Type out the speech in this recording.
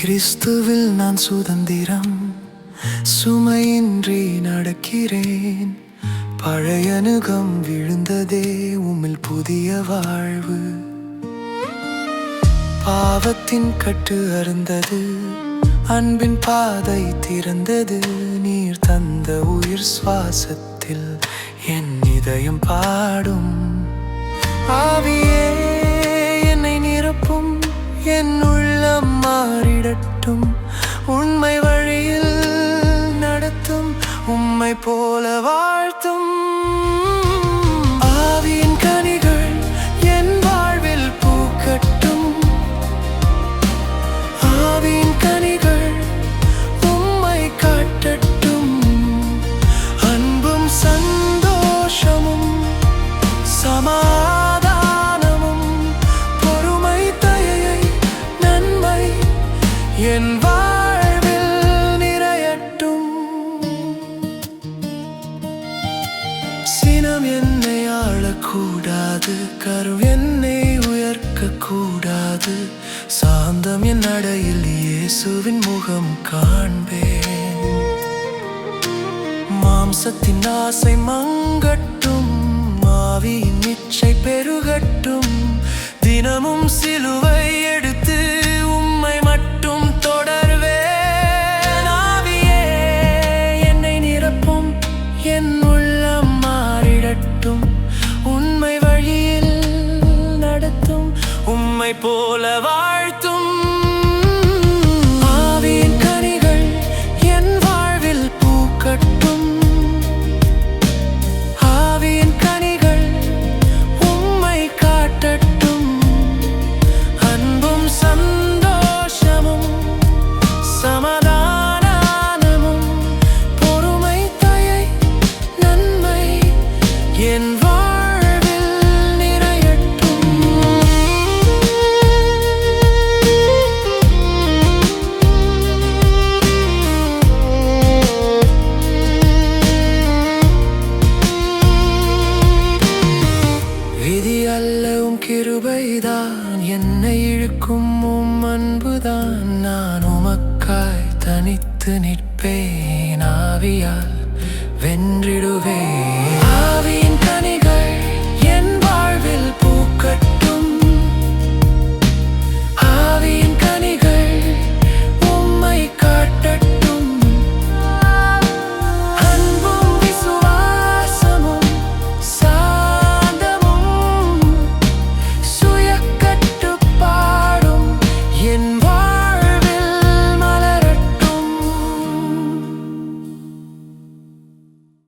கிறிஸ்துவில் நான் சுதந்திரம், சுமையின்றி நடக்கிறேன். பழைய நுகம் விழுந்ததே, உம்மில் புதிய வாழ்வு. பாவத்தின் கட்டு அறுந்தது, அன்பின் பாதை திறந்தது. நீர் தந்த உயிர் சுவாசத்தில் என் இதயம் பாடும். ஆவியே என்னை நிரப்பும், என் உள்ளம் மாறிடட்டும். உண்மை வழியில் நடத்தும், உம்மை போல வாழ்த்தும். ஆவியின் கனிகள் என் வாழ்வில் பூக்கட்டும். ஆவியின் கனிகள் உம்மை காட்டட்டும். அன்பும் சந்தோஷமும் சமாதானமும் பொறுமை தயை நன்மை என் வாழ்வில் நிறையட்டும். சினம் என்னை ஆளக்கூடாது, கருவு என்னை உயர்க்கக்கூடாது. சாந்தம் என் நடையில் இயேசுவின் முகம் காண்பேன். மாம்சத்தின் ஆசை மங்கட்டும், ஆவியின் இச்சை பெருகட்டும். தினமும் சிலுவை எடுத்து உம்மை மட்டும் தொடர்வேன். ஆவியே என்னை நிரப்பும், என் உள்ளம் மாறிடட்டும். உண்மை வழியில் நடத்தும், உம்மை போல வாழ்த்தும். ஆவியின் கனிகள் என் வாழ்வில் பூக்கட்டும். ஆவியின் கனிகள் உம்மை காட்டட்டும். அன்பும் சந்தோஷமும் சமாதானமும் பொறுமை தயை நன்மை என் வாழ்வில் நிறையட்டும். விதி அல்ல உம் கிருபைதான் என்னை இழுக்கும், உம் அன்புதான். நான் உமக்காய் தனித்து நிற்பேன், ஆவியால் வென்றிடுவேன்.